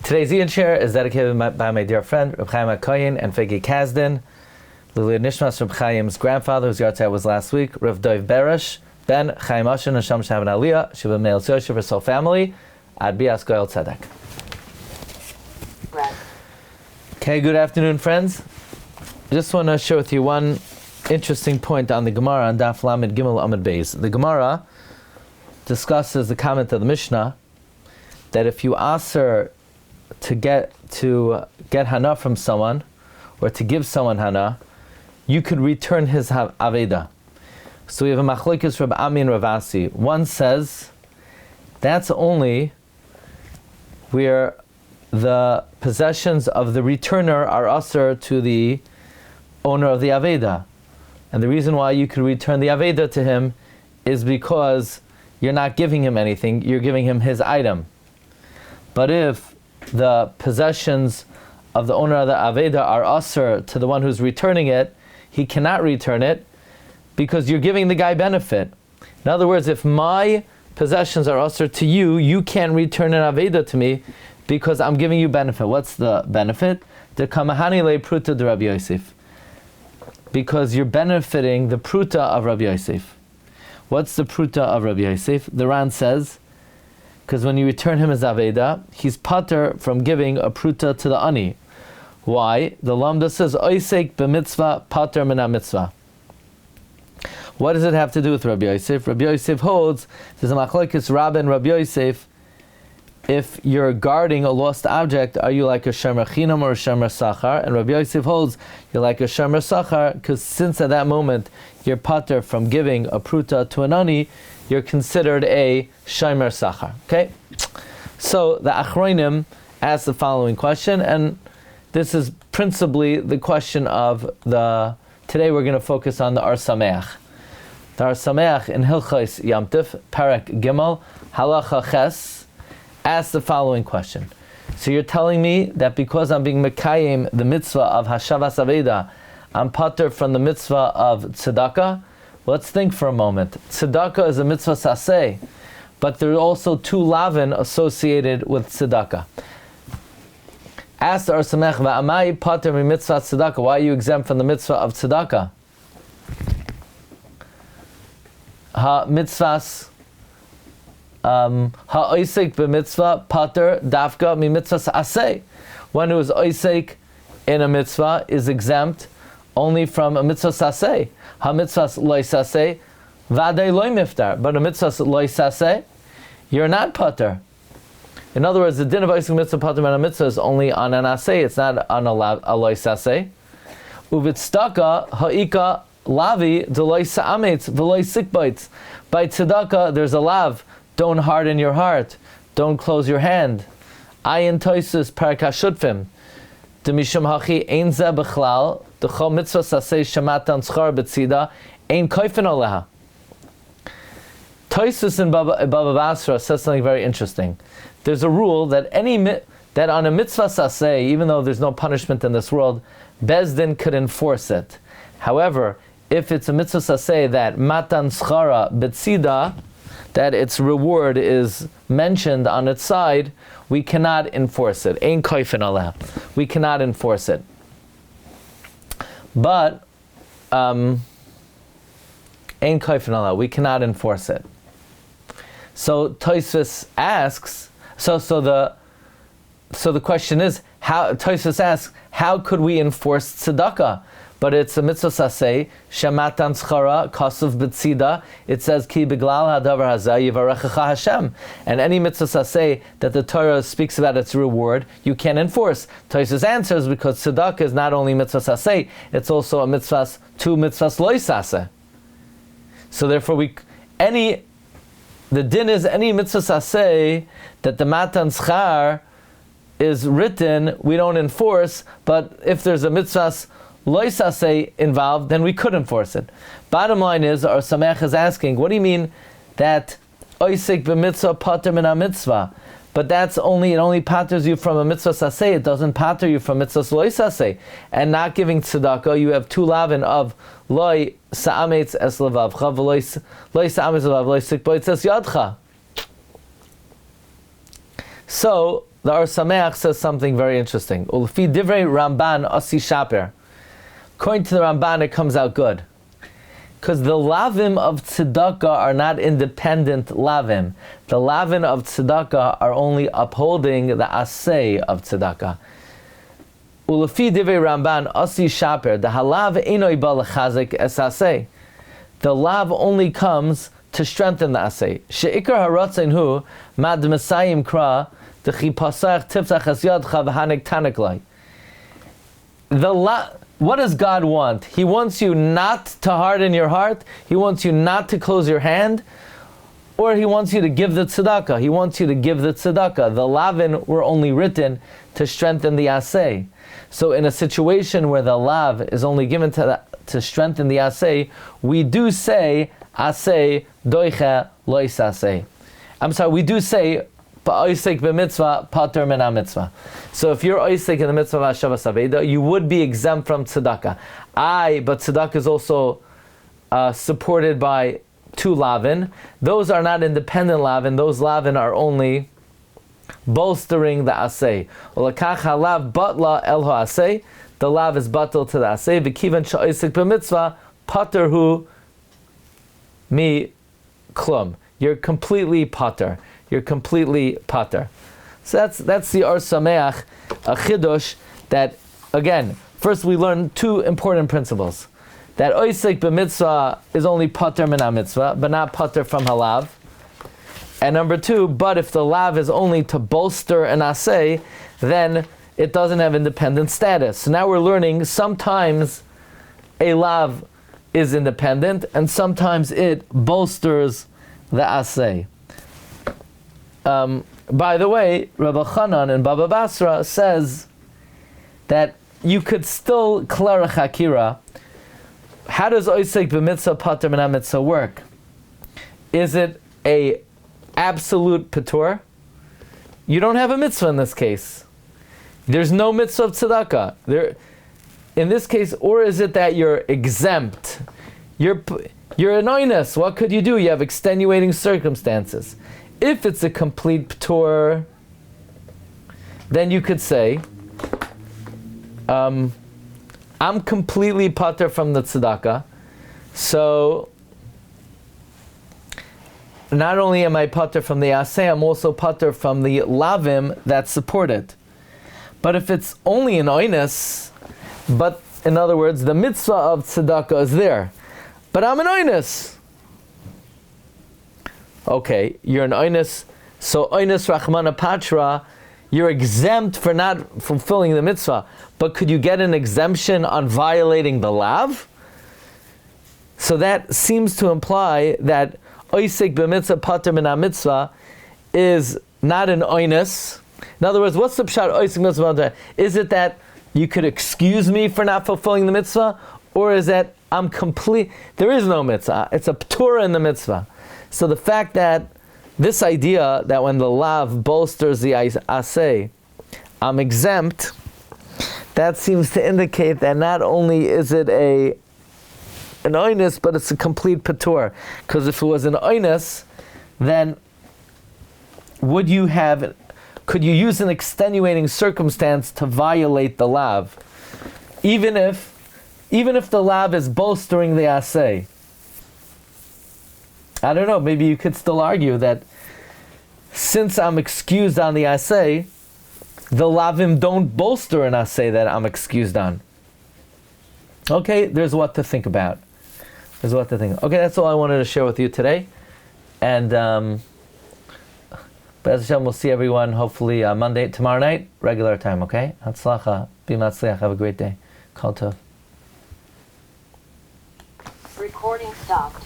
Today's Iyun share is dedicated by my dear friend Reb Chaim HaKohen and Fegi Kazdin, Lili Nishmas Reb Chaim's grandfather, whose yahrzeit was last week, Rav Dov Beresh, Ben Chaim Ashen and Sham Shavan Aliyah, Shiva Meil Yosef, his whole family, Ad Bias Goel Tzedaka. Okay, good afternoon, friends. I just want to share with you one interesting point on the Gemara on Daf Lamed Gimel Amud Beis. The Gemara discusses the comment of the Mishnah that if you aser to get hana from someone, or to give someone hana, you could return his aveda. So we have a machlokes Rabbi Ami and Rav Asi. One says that's only where the possessions of the returner are aser to the owner of the aveda, and the reason why you could return the aveda to him is because you're not giving him anything; you're giving him his item. But if the possessions of the owner of the aveda are aser to the one who's returning it, he cannot return it because you're giving the guy benefit. In other words, if my possessions are aser to you, you can't return an aveda to me because I'm giving you benefit. What's the benefit? The kamahani le pruta de Rabbi Yosef. Because you're benefiting the pruta of Rabbi Yosef. What's the pruta of Rabbi Yosef? The Ran says, because when you return him as aveda, he's pater from giving a pruta to the ani. Why? The Lomdus says, oisek b'mitzvah pater min mitzvah. What does it have to do with Rabbi Yosef? Rabbi Yosef holds, there's a machlokes Rabbi and Rabbi Yosef, if you're guarding a lost object, are you like a shomer chinam or a shomer sachar? And Rabbi Yosef holds, you're like a shomer sachar, because since at that moment you're pater from giving a pruta to an ani, you're considered a shomer sachar. Okay? So the Achronim asked the following question, and this is principally the question of today we're going to focus on the Sameach. The Sameach in Hilchos Yom Tif, Perek Gimel, Halacha Ches, asked the following question. So you're telling me that because I'm being mekayim the mitzvah of Hashavas Aveda, I'm pater from the mitzvah of Tzedaka? Let's think for a moment. Tzedaka is a mitzvah saseh, but there are also two lavin associated with Tzedaka. Ask the Sameach, va'amai pater mi mitzvah Tzedaka, why are you exempt from the mitzvah of Tzedaka? Ha-mitzvahs ha-oisek b'mitzvah pater dafka mi mitzvah aseh. One who is oisek in a mitzvah is exempt only from a mitzvah saseh. Ha-mitzvah loy saseh vadei loy miftar. But a mitzvah loy saseh, you're not pater. In other words, the din of oisek mitzvah pater and a mitzvah is only on an aseh. It's not on a loy saseh. Uvitzdaka ha'ika lavi deloy sa'ametz veloy sikbaitz. By tzedaka, there's a lav. Don't harden your heart. Don't close your hand. Ayin toisus parakashutfim. Demishum hachi ein zeh bechlal. D'chol mitzvah saseh shamatan tzchar betzida. Ein koifen oleha. Toisus in Baba Basra says something very interesting. There's a rule that that on a mitzvah saseh, even though there's no punishment in this world, Bezdin could enforce it. However, if it's a mitzvah saseh that matan tzchara betzida, that its reward is mentioned on its side, we cannot enforce it. Ein koifen aleh. We cannot enforce it. But ein koifen aleh. We cannot enforce it. So Tosfos asks. So the question is, how Tosfos asks, how could we enforce tzedakah? But it's a mitzvah saseh, shematan tzchara, kasav betzida. It says, ki beglal hadavar hazeh yivarechecha Hashem. And any mitzvah saseh that the Torah speaks about its reward, you can't enforce. Tosfos answers because tzedakah is not only mitzvah saseh, it's also a mitzvah, two mitzvahs loy saseh. So therefore, the din is any mitzvah saseh that the matan tzchar is written, we don't enforce. But if there's a mitzvah loy saseh involved, then we could enforce it. Bottom line is, our Sameach is asking, what do you mean that oisek b'mitzvah pater min mitzvah? But it only paters you from a mitzvah saseh. It doesn't pater you from mitzvah loy saseh. And not giving tzedakah, you have two lavin of loy sa'ametz es levavcha, loy sa'ametz levav, loy sikbo, it says yadcha. So the Sameach says something very interesting. Ulfi divrei Ramban asi shaper. According to the Ramban, it comes out good. Because the lavim of tzedakah are not independent lavim. The lavim of tzedakah are only upholding the asay of tzedakah. Ulefi divrei Ramban asi shaper. The halav einoi ba lechazek es asay. The lav only comes to strengthen the asay. She'ikar haratzin hu mad mesayim kra dechi pasach tiftach es yadcha v'hanek taneklai. What does God want? He wants you not to harden your heart. He wants you not to close your hand. Or He wants you to give the tzedakah. He wants you to give the tzedakah. The lavin were only written to strengthen the asay. So in a situation where the lav is only given to strengthen the asay, we do say asay doicha lois asay. I'm sorry, we do say Oisek b'mitzvah, pater min mitzvah. So if you're oisek in the mitzvah of Hashavua Saveda, you would be exempt from tzedakah. But tzedakah is also supported by two lavin. Those are not independent lavin. Those lavin are only bolstering the asay. Olakach halav batla el asay. The lav is batal to the asay. V'kivan sha'oisek b'mitzvah, pater hu mi klum. You're completely pater. You're completely pater. So that's the Or Sameach, a chidush that, again, first we learn two important principles. That oisek b'mitzvah is only pater min mitzvah, but not pater from halav. And number two, but if the lav is only to bolster an asay, then it doesn't have independent status. So now we're learning sometimes a lav is independent, and sometimes it bolsters the asay. By the way, Rabbi Chanan in Baba Basra says that you could still klerach hakira. How does oisek b'mitzvah pater min mitzvah work? Is it a absolute patur? You don't have a mitzvah in this case. There's no mitzvah of tzedakah. In this case, or is it that you're exempt? You're an oinus. What could you do? You have extenuating circumstances. If it's a complete patur, then you could say, I'm completely pater from the tzedakah, so not only am I pater from the asay, I'm also pater from the lavim that support it. But if it's only an oinus, but in other words, the mitzvah of tzedakah is there, but I'm an oinus. Okay, you're an oinus, so oinus rachmana patra, you're exempt for not fulfilling the mitzvah. But could you get an exemption on violating the lav? So that seems to imply that oisek b'mitzvah pater min mitzvah is not an oinus. In other words, what's the pshat oisek mitzvah? Is it that you could excuse me for not fulfilling the mitzvah? Or is that I'm complete, there is no mitzvah, it's a p'tura in the mitzvah. So the fact that this idea that when the lav bolsters the asay, I'm exempt, that seems to indicate that not only is it an oinus, but it's a complete patur. Because if it was an oinus, then could you use an extenuating circumstance to violate the lav? Even if the lav is bolstering the asay. I don't know, maybe you could still argue that since I'm excused on the asay, the lavim don't bolster an asay that I'm excused on. Okay, there's what to think about. Okay, that's all I wanted to share with you today. And Be'ez Hashem, we'll see everyone hopefully tomorrow night, regular time, okay? Hatzlacha, be matzliach, have a great day. Kol tov. Recording stopped.